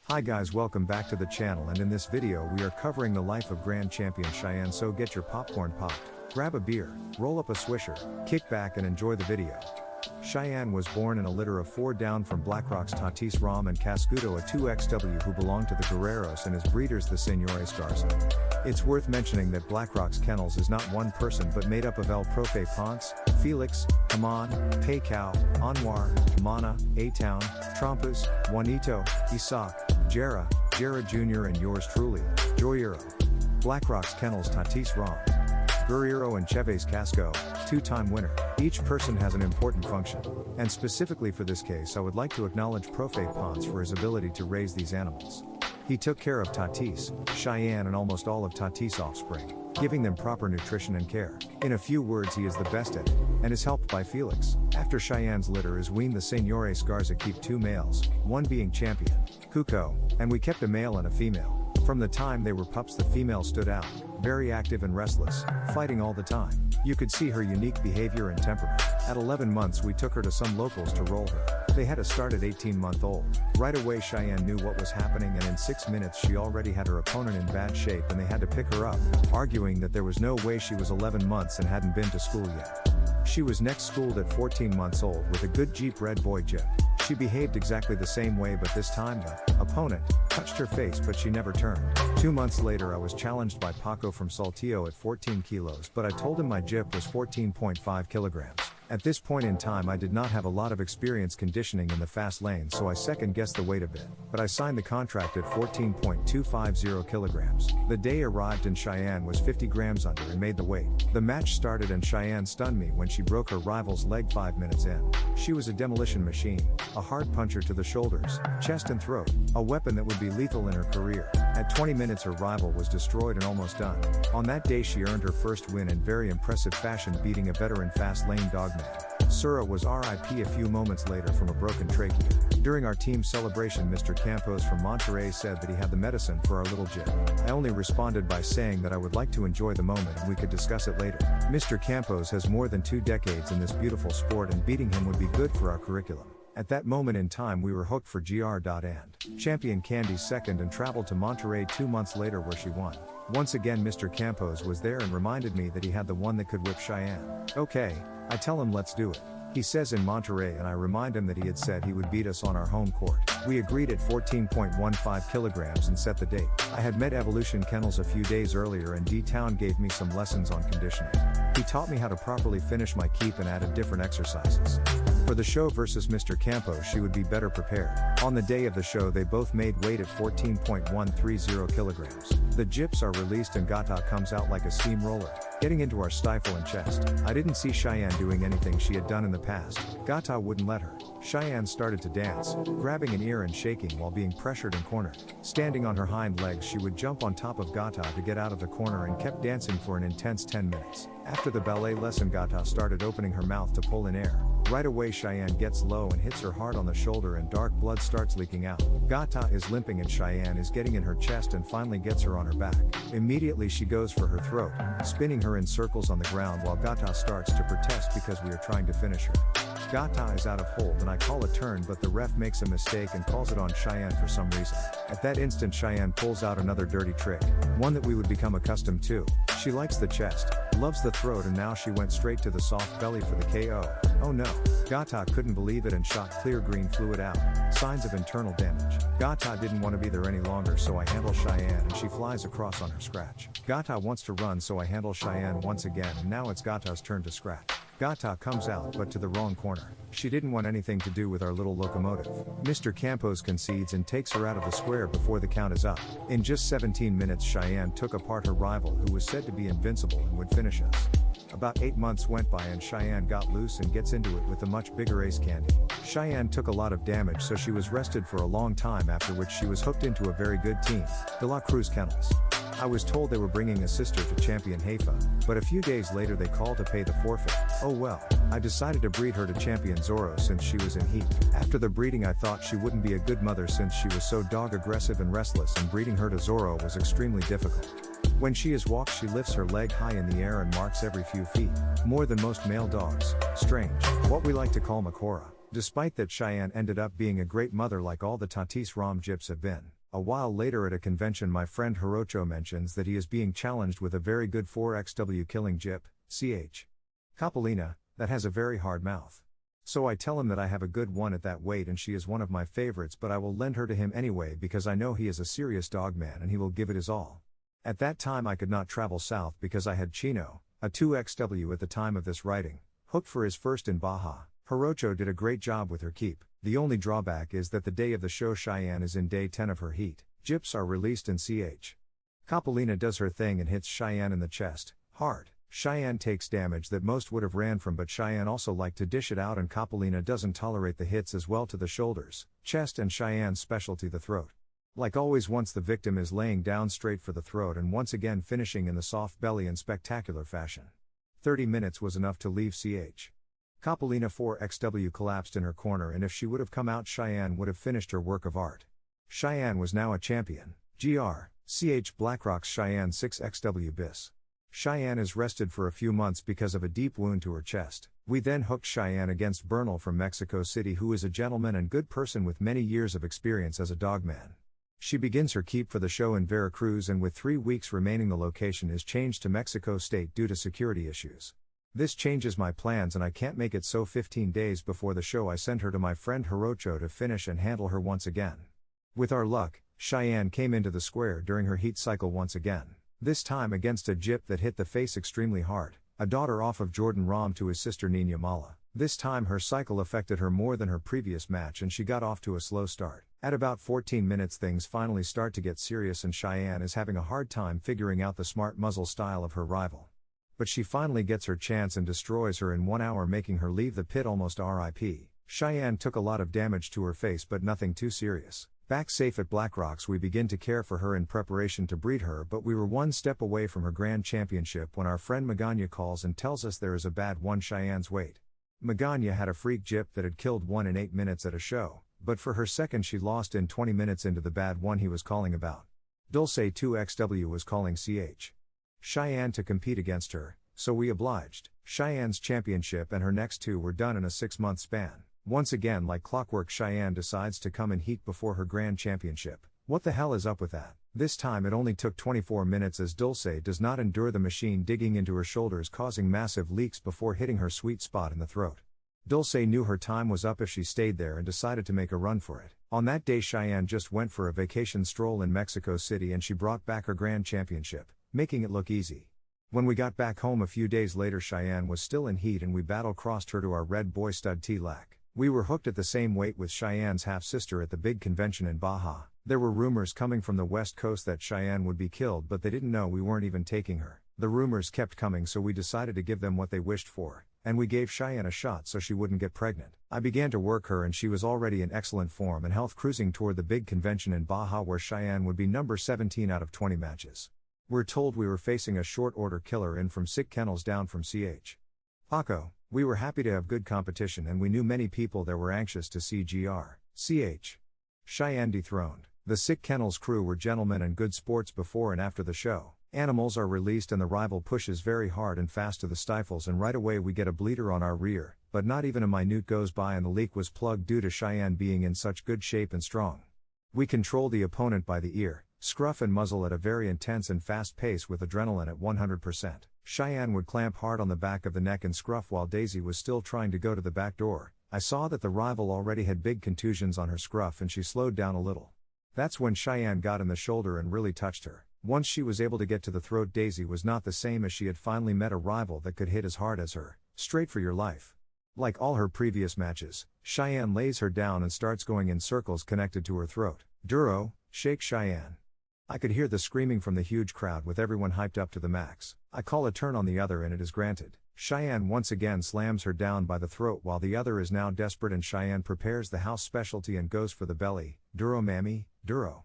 Hi guys, welcome back to the channel, and in this video we are covering the life of Grand Champion Cheyenne, so get your popcorn popped, grab a beer, roll up a swisher, kick back and enjoy the video. Cheyenne was born in a litter of 4 down from Blackrock's Tatis Ram and Cascudo, a 2XW who belonged to the Guerreros and his breeders the Señores Garza. It's worth mentioning that Blackrock's kennels is not one person but made up of El Profe Ponce, Felix, Haman, Paycow, Anwar, Mana, A-Town, Trompas, Juanito, Isaac, Jera Jr. and yours truly, Joyero. Blackrock's kennels Tatis Ram, Guerrero and Chavez Casco, 2-time winner. Each person has an important function. And specifically for this case I would like to acknowledge Profe Ponce for his ability to raise these animals. He took care of Tatis, Cheyenne and almost all of Tatis' offspring, giving them proper nutrition and care. In a few words, he is the best at it, and is helped by Felix. After Cheyenne's litter is weaned, the Señores Garza keep 2 males, one being Champion, Cuco, and we kept a male and a female. From the time they were pups the female stood out, very active and restless, fighting all the time. You could see her unique behavior and temperament. At 11 months we took her to some locals to roll her. They had to start at 18-month-old. Right away Cheyenne knew what was happening, and in 6 minutes she already had her opponent in bad shape and they had to pick her up, arguing that there was no way she was 11 months and hadn't been to school yet. She was next schooled at 14 months old with a good Jeep Red Boy Jeep. She behaved exactly the same way, but this time the opponent touched her face but she never turned. 2 months later I was challenged by Paco from Saltillo at 14 kilos, but I told him my Jeep was 14.5 kilograms. At this point in time I did not have a lot of experience conditioning in the fast lane, so I second-guessed the weight a bit, but I signed the contract at 14.250 kilograms. The day arrived and Cheyenne was 50 grams under and made the weight. The match started and Cheyenne stunned me when she broke her rival's leg 5 minutes in. She was a demolition machine, a hard puncher to the shoulders, chest and throat, a weapon that would be lethal in her career. At 20 minutes her rival was destroyed and almost done. On that day she earned her first win in very impressive fashion, beating a veteran fast lane dogman. Sura was RIP a few moments later from a broken trachea. During our team celebration Mr. Campos from Monterrey said that he had the medicine for our little Jip. I only responded by saying that I would like to enjoy the moment and we could discuss it later. Mr. Campos has more than 2 decades in this beautiful sport and beating him would be good for our curriculum. At that moment in time we were hooked for and Champion Candy's second and traveled to Monterrey 2 months later where she won. Once again Mr. Campos was there and reminded me that he had the one that could whip Cheyenne. Okay, I tell him let's do it. He says in Monterrey and I remind him that he had said he would beat us on our home court. We agreed at 14.15 kilograms and set the date. I had met Evolution Kennels a few days earlier and D-Town gave me some lessons on conditioning. He taught me how to properly finish my keep and added different exercises. For the show versus Mr. Campos she would be better prepared. On the day of the show they both made weight at 14.130 kilograms. The Jips are released and Gata comes out like a steamroller, getting into our stifle and chest. I didn't see Cheyenne doing anything she had done in the past. Gata wouldn't let her. Cheyenne started to dance, grabbing an ear and shaking while being pressured and cornered. Standing on her hind legs she would jump on top of Gata to get out of the corner and kept dancing for an intense 10 minutes. After the ballet lesson Gata started opening her mouth to pull in air. Right away Cheyenne gets low and hits her hard on the shoulder and dark blood starts leaking out. Gata is limping and Cheyenne is getting in her chest and finally gets her on her back. Immediately she goes for her throat, spinning her in circles on the ground while Gata starts to protest because we are trying to finish her. Gata is out of hold and I call a turn, but the ref makes a mistake and calls it on Cheyenne for some reason. At that instant Cheyenne pulls out another dirty trick, one that we would become accustomed to. She likes the chest, loves the throat, and now she went straight to the soft belly for the KO. Oh no. Gata couldn't believe it and shot clear green fluid out, signs of internal damage. Gata didn't want to be there any longer, so I handle Cheyenne and she flies across on her scratch. Gata wants to run, so I handle Cheyenne once again and now it's Gata's turn to scratch. Gata comes out but to the wrong corner. She didn't want anything to do with our little locomotive. Mr. Campos concedes and takes her out of the square before the count is up. In just 17 minutes Cheyenne took apart her rival who was said to be invincible and would finish us. About 8 months went by and Cheyenne got loose and gets into it with the much bigger Ace Candy. Cheyenne took a lot of damage, so she was rested for a long time, after which she was hooked into a very good team, De La Cruz Kennels. I was told they were bringing a sister to Champion Haifa, but a few days later they called to pay the forfeit. Oh well, I decided to breed her to Champion Zorro since she was in heat. After the breeding I thought she wouldn't be a good mother since she was so dog aggressive and restless, and breeding her to Zorro was extremely difficult. When she is walked she lifts her leg high in the air and marks every few feet, more than most male dogs. Strange. What we like to call Makora. Despite that Cheyenne ended up being a great mother like all the Tatis Ram Jips have been. A while later at a convention, my friend Hirocho mentions that he is being challenged with a very good 4XW killing Jip, ch. Coppolina, that has a very hard mouth. So I tell him that I have a good one at that weight and she is one of my favorites, but I will lend her to him anyway because I know he is a serious dogman and he will give it his all. At that time I could not travel south because I had Chino, a 2XW at the time of this writing, hooked for his first in Baja. Hirocho did a great job with her keep. The only drawback is that the day of the show Cheyenne is in day 10 of her heat. Jips are released and ch. Coppolina does her thing and hits Cheyenne in the chest, hard. Cheyenne takes damage that most would have ran from, but Cheyenne also liked to dish it out and Coppolina doesn't tolerate the hits as well to the shoulders, chest and Cheyenne's specialty the throat. Like always, once the victim is laying down straight for the throat and once again finishing in the soft belly in spectacular fashion. 30 minutes was enough to leave ch. Coppolina 4XW collapsed in her corner, and if she would have come out, Cheyenne would have finished her work of art. Cheyenne was now a champion. ch. Blackrock's Cheyenne 6XW bis. Cheyenne is rested for a few months because of a deep wound to her chest. We then hooked Cheyenne against Bernal from Mexico City, who is a gentleman and good person with many years of experience as a dogman. She begins her keep for the show in Veracruz, and with 3 weeks remaining the location is changed to Mexico State due to security issues. This changes my plans and I can't make it, so 15 days before the show I send her to my friend Hirocho to finish and handle her once again. With our luck, Cheyenne came into the square during her heat cycle once again. This time against a Jip that hit the face extremely hard, a daughter off of Jordan Rom to his sister Nina Mala. This time her cycle affected her more than her previous match and she got off to a slow start. At about 14 minutes things finally start to get serious and Cheyenne is having a hard time figuring out the smart muzzle style of her rival. But she finally gets her chance and destroys her in 1 hour, making her leave the pit almost RIP. Cheyenne took a lot of damage to her face but nothing too serious. Back safe at Blackrocks, we begin to care for her in preparation to breed her, but we were one step away from her grand championship when our friend Magana calls and tells us there is a bad one Cheyenne's weight. Magana had a freak Jip that had killed one in 8 minutes at a show, but for her second she lost in 20 minutes into the bad one he was calling about. Dulce 2XW was calling ch. Cheyenne to compete against her, so we obliged. Cheyenne's championship and her next two were done in a 6-month span. Once again, like clockwork, Cheyenne decides to come in heat before her grand championship. What the hell is up with that? This time it only took 24 minutes as Dulce does not endure the machine digging into her shoulders, causing massive leaks before hitting her sweet spot in the throat. Dulce knew her time was up if she stayed there and decided to make a run for it. On that day Cheyenne just went for a vacation stroll in Mexico City and she brought back her grand championship, making it look easy. When we got back home a few days later, Cheyenne was still in heat and we battle-crossed her to our red boy stud T-Lac. We were hooked at the same weight with Cheyenne's half-sister at the big convention in Baja. There were rumors coming from the West Coast that Cheyenne would be killed, but they didn't know we weren't even taking her. The rumors kept coming, so we decided to give them what they wished for, and we gave Cheyenne a shot so she wouldn't get pregnant. I began to work her and she was already in excellent form and health, cruising toward the big convention in Baja where Cheyenne would be number 17 out of 20 matches. We're told we were facing a short order killer in from Sick Kennels down from ch. Paco. We were happy to have good competition and we knew many people there were anxious to see ch. Cheyenne dethroned. The Sick Kennels crew were gentlemen and good sports before and after the show. Animals are released and the rival pushes very hard and fast to the stifles, and right away we get a bleeder on our rear, but not even a minute goes by and the leak was plugged due to Cheyenne being in such good shape and strong. We control the opponent by the ear, scruff and muzzle at a very intense and fast pace with adrenaline at 100%. Cheyenne would clamp hard on the back of the neck and scruff while Daisy was still trying to go to the back door. I saw that the rival already had big contusions on her scruff and she slowed down a little. That's when Cheyenne got in the shoulder and really touched her. Once she was able to get to the throat, Daisy was not the same, as she had finally met a rival that could hit as hard as her. Straight for your life. Like all her previous matches, Cheyenne lays her down and starts going in circles connected to her throat. Duro, shake Cheyenne. I could hear the screaming from the huge crowd with everyone hyped up to the max. I call a turn on the other and it is granted. Cheyenne once again slams her down by the throat while the other is now desperate, and Cheyenne prepares the house specialty and goes for the belly. Duro mammy, duro.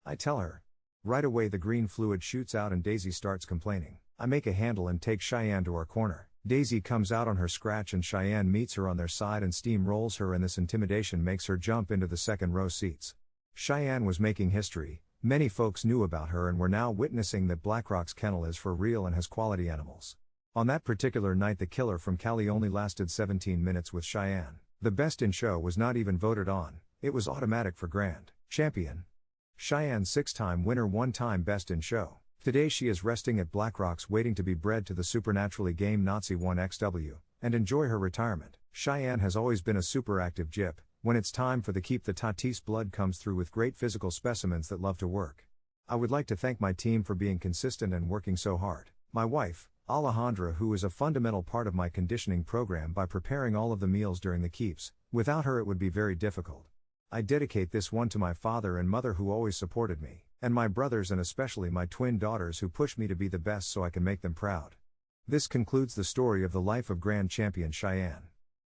I tell her. Right away the green fluid shoots out and Daisy starts complaining. I make a handle and take Cheyenne to our corner. Daisy comes out on her scratch and Cheyenne meets her on their side and steamrolls her, and this intimidation makes her jump into the second row seats. Cheyenne was making history. Many folks knew about her and were now witnessing that Blackrock's kennel is for real and has quality animals. On that particular night the killer from Cali only lasted 17 minutes with Cheyenne. The best in show was not even voted on, it was automatic for grand champion. Cheyenne 6-time winner, 1-time best in show. Today she is resting at Black Rocks waiting to be bred to the supernaturally game Nazi 1XW, and enjoy her retirement. Cheyenne has always been a super active gyp. When it's time for the keep, the Tatis blood comes through with great physical specimens that love to work. I would like to thank my team for being consistent and working so hard. My wife, Alejandra, who is a fundamental part of my conditioning program by preparing all of the meals during the keeps. Without her it would be very difficult. I dedicate this one to my father and mother who always supported me, and my brothers and especially my twin daughters who push me to be the best so I can make them proud. This concludes the story of the life of Grand Champion Cheyenne.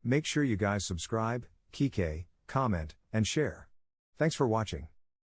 Make sure you guys subscribe, kike, comment, and share. Thanks for watching.